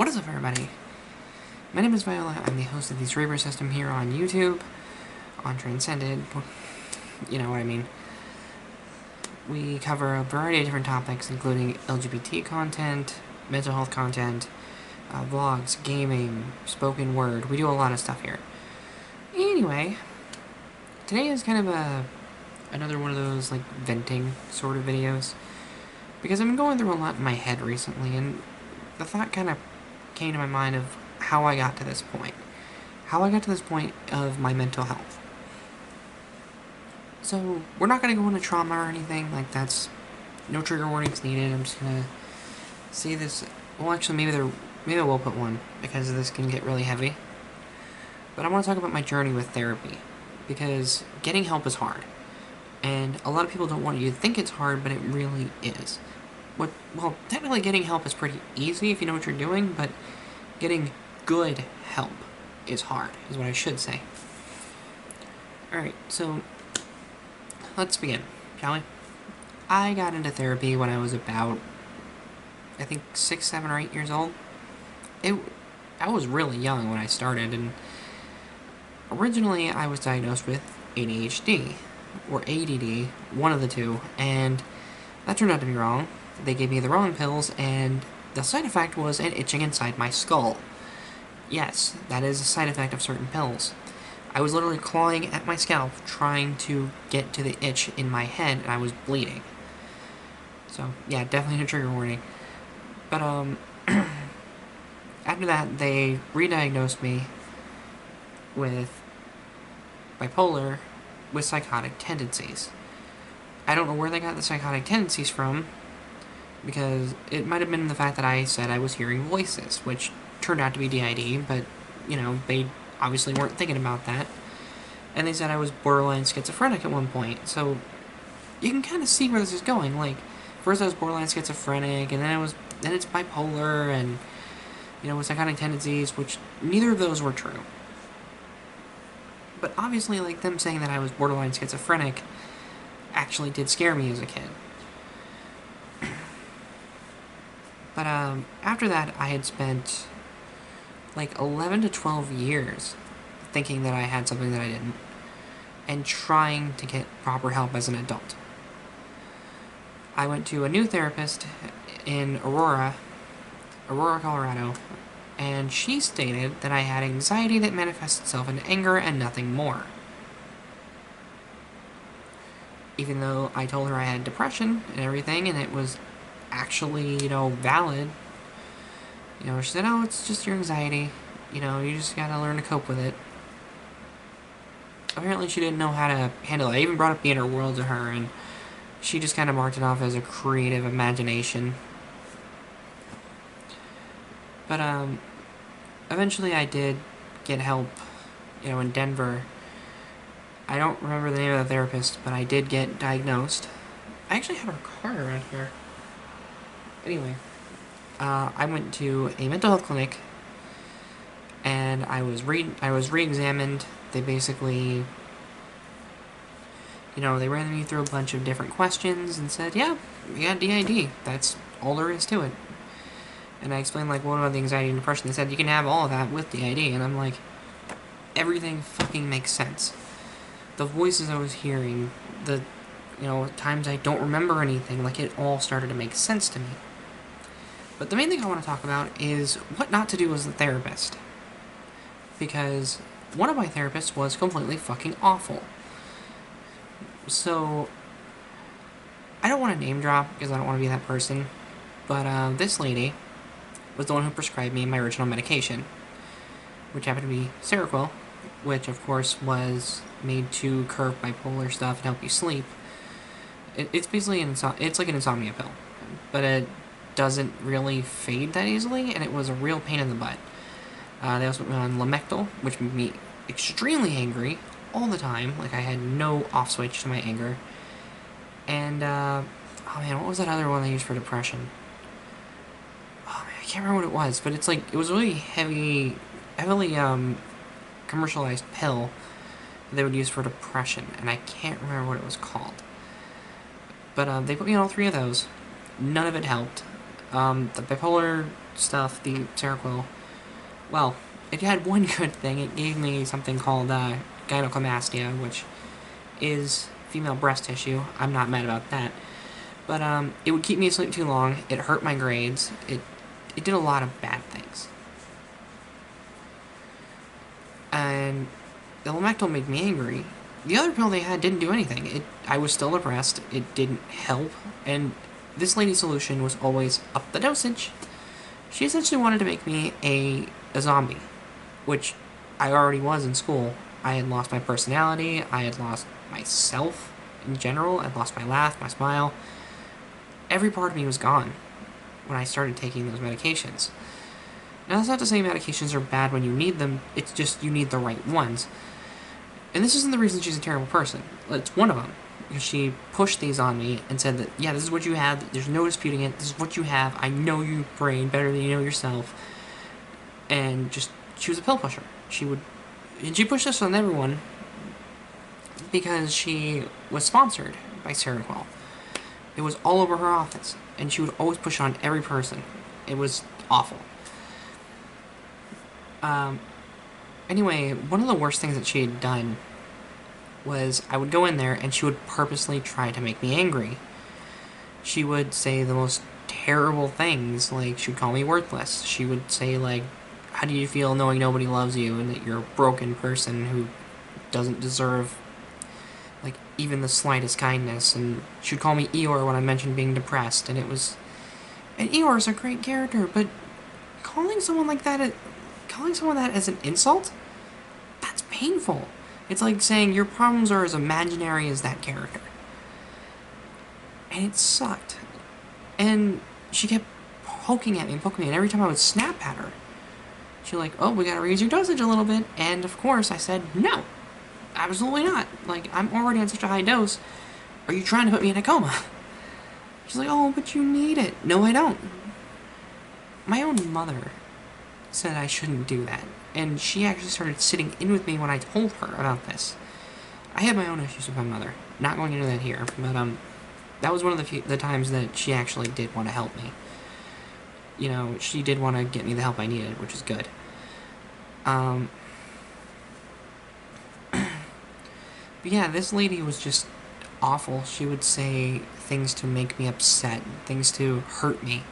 What is up, everybody? My name is Viola. I'm the host of the Cerebral System here on YouTube, on Transcended. You know what I mean. We cover a variety of different topics, including LGBT content, mental health content, vlogs, gaming, spoken word. We do a lot of stuff here. Anyway, today is kind of another one of those like venting sort of videos, because I've been going through a lot in my head recently, and the thought kind of came to my mind of how I got to this point. How I got to this point of my mental health. So, we're not going to go into trauma or anything, like that's, no trigger warnings needed. I'm just going to say this, well actually maybe I will put one, because this can get really heavy. But I want to talk about my journey with therapy, because getting help is hard. And a lot of people don't want you to think it's hard, but it really is. Well, technically getting help is pretty easy if you know what you're doing, but getting good help is hard, is what I should say. Alright, so let's begin, shall we? I got into therapy when I was about, I think, 6, 7, or 8 years old. I was really young when I started, and originally I was diagnosed with ADHD, or ADD, one of the two, and that turned out to be wrong. They gave me the wrong pills, and the side effect was an itching inside my skull. Yes, that is a side effect of certain pills. I was literally clawing at my scalp, trying to get to the itch in my head, and I was bleeding. So, yeah, definitely a trigger warning. But, after that, they re-diagnosed me with bipolar with psychotic tendencies. I don't know where they got the psychotic tendencies from, because it might have been the fact that I said I was hearing voices, which turned out to be DID, but, you know, they obviously weren't thinking about that. And they said I was borderline schizophrenic at one point, so you can kind of see where this is going. Like, first I was borderline schizophrenic, and then it's bipolar, and, you know, with psychotic tendencies, which neither of those were true. But obviously, like, them saying that I was borderline schizophrenic actually did scare me as a kid. But, after that, I had spent, like, 11 to 12 years thinking that I had something that I didn't, and trying to get proper help as an adult. I went to a new therapist in Aurora, Colorado, and she stated that I had anxiety that manifests itself in anger and nothing more. Even though I told her I had depression and everything, and it was actually, you know, valid. You know, she said, oh, it's just your anxiety. You know, you just gotta learn to cope with it. Apparently she didn't know how to handle it. I even brought up the inner world to her, and she just kind of marked it off as a creative imagination. But, eventually I did get help, you know, in Denver. I don't remember the name of the therapist, but I did get diagnosed. I actually have her card around here. Anyway, I went to a mental health clinic, and I was re-examined. They basically, you know, they ran me through a bunch of different questions and said, yeah, you got DID. That's all there is to it. And I explained, like, what about the anxiety and depression? They said, you can have all of that with DID. And I'm like, everything fucking makes sense. The voices I was hearing, the, you know, times I don't remember anything, like, it all started to make sense to me. But the main thing I want to talk about is what not to do as a therapist. Because one of my therapists was completely fucking awful. So, I don't want to name drop, because I don't want to be that person, but this lady was the one who prescribed me my original medication, which happened to be Seroquel, which of course was made to curb bipolar stuff and help you sleep. It's basically it's like an insomnia pill, but it doesn't really fade that easily, and it was a real pain in the butt. They also put me on Lamictal, which made me extremely angry all the time. Like, I had no off switch to my anger. And, oh man, what was that other one they used for depression? Oh man, I can't remember what it was, but it's like, it was a really heavily, commercialized pill they would use for depression, and I can't remember what it was called. But, they put me on all 3 of those. None of it helped. The bipolar stuff, the Seroquel, well, it had one good thing. It gave me something called gynecomastia, which is female breast tissue. I'm not mad about that. But it would keep me asleep too long. It hurt my grades. It did a lot of bad things. And the Lamictal made me angry. The other pill they had didn't do anything. I was still depressed. It didn't help. And this lady's solution was always up the dosage. She essentially wanted to make me a zombie, which I already was in school. I had lost my personality. I had lost myself in general. I'd lost my laugh, my smile. Every part of me was gone when I started taking those medications. Now, that's not to say medications are bad when you need them. It's just you need the right ones. And this isn't the reason she's a terrible person. It's one of them. Because she pushed these on me and said that, yeah, this is what you have. There's no disputing it. This is what you have. I know your brain better than you know yourself. And just, she was a pill pusher. And she pushed this on everyone because she was sponsored by Seroquel. It was all over her office. And she would always push on every person. It was awful. Anyway, one of the worst things that she had done was I would go in there and she would purposely try to make me angry. She would say the most terrible things, like she would call me worthless. She would say, like, how do you feel knowing nobody loves you and that you're a broken person who doesn't deserve, like, even the slightest kindness. And she would call me Eeyore when I mentioned being depressed, and Eeyore's a great character, but calling someone that as an insult? That's painful. It's like saying your problems are as imaginary as that character. And it sucked. And she kept poking at me, and every time I would snap at her, she'd like, oh, we gotta raise your dosage a little bit. And of course I said, no, absolutely not. Like, I'm already on such a high dose. Are you trying to put me in a coma? She's like, oh, but you need it. No, I don't. My own mother said I shouldn't do that. And she actually started sitting in with me when I told her about this. I had my own issues with my mother. Not going into that here, but that was one of the times that she actually did want to help me. You know, she did want to get me the help I needed, which is good. But yeah, this lady was just awful. She would say things to make me upset, things to hurt me,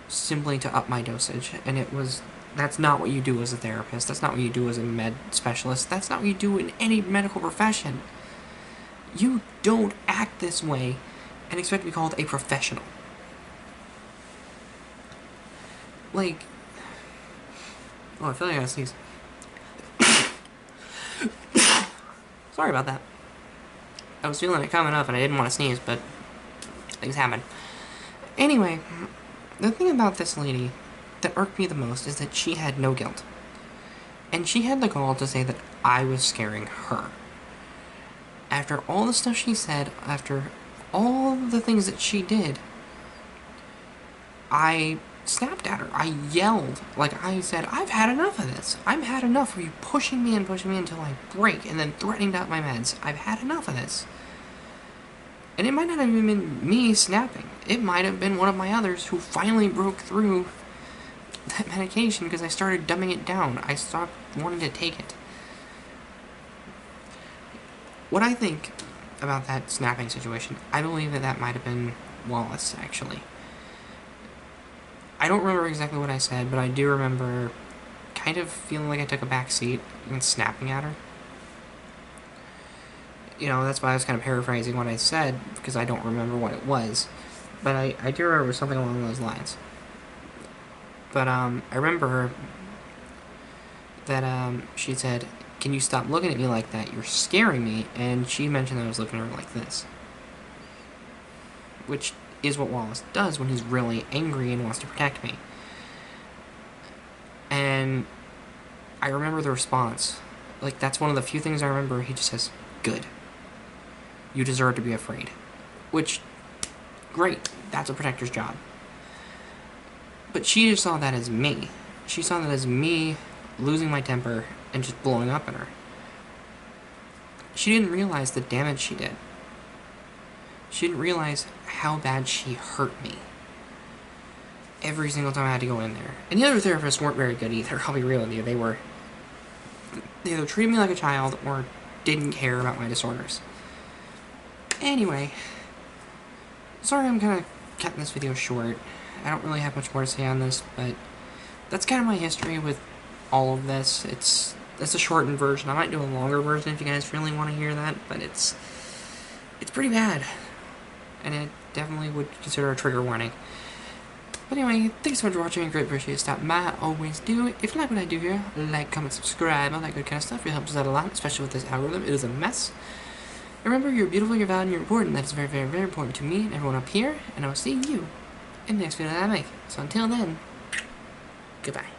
simply to up my dosage. And that's not what you do as a therapist. That's not what you do as a med specialist. That's not what you do in any medical profession. You don't act this way and expect to be called a professional. Like, oh, I feel like I gotta sneeze. Sorry about that. I was feeling it coming up and I didn't want to sneeze, but things happen. Anyway, the thing about this lady that irked me the most is that she had no guilt. And she had the gall to say that I was scaring her. After all the stuff she said, after all the things that she did, I snapped at her. I yelled. Like, I said, I've had enough of this. I've had enough of you pushing me until I break and then threatening to up my meds. I've had enough of this. And it might not have even been me snapping. It might have been one of my others who finally broke through that medication because I started dumbing it down. I stopped wanting to take it. What I think about that snapping situation, I believe that might have been Wallace, actually. I don't remember exactly what I said, but I do remember kind of feeling like I took a back seat and snapping at her. You know, that's why I was kind of paraphrasing what I said, because I don't remember what it was. But I do remember something along those lines. But, I remember that, she said, can you stop looking at me like that? You're scaring me. And she mentioned that I was looking at her like this. Which is what Wallace does when he's really angry and wants to protect me. And I remember the response. Like, that's one of the few things I remember. He just says, good. You deserve to be afraid. Which, great. That's a protector's job. But she just saw that as me. She saw that as me losing my temper and just blowing up at her. She didn't realize the damage she did. She didn't realize how bad she hurt me. every single time I had to go in there. And the other therapists weren't very good either, I'll be real with you. They either treated me like a child or didn't care about my disorders. Anyway, sorry I'm kind of cutting this video short. I don't really have much more to say on this, but that's kind of my history with all of this. It's a shortened version. I might do a longer version if you guys really want to hear that, but it's pretty bad. And I definitely would consider a trigger warning. But anyway, thanks so much for watching. I greatly appreciate you stopping by. Always do. If you like what I do here, like, comment, subscribe, all that good kind of stuff. It helps us out a lot, especially with this algorithm. It is a mess. Remember, you're beautiful, you're valued, and you're important. That is very, very, very important to me and everyone up here. And I will see you in the next video that I make. So until then, goodbye.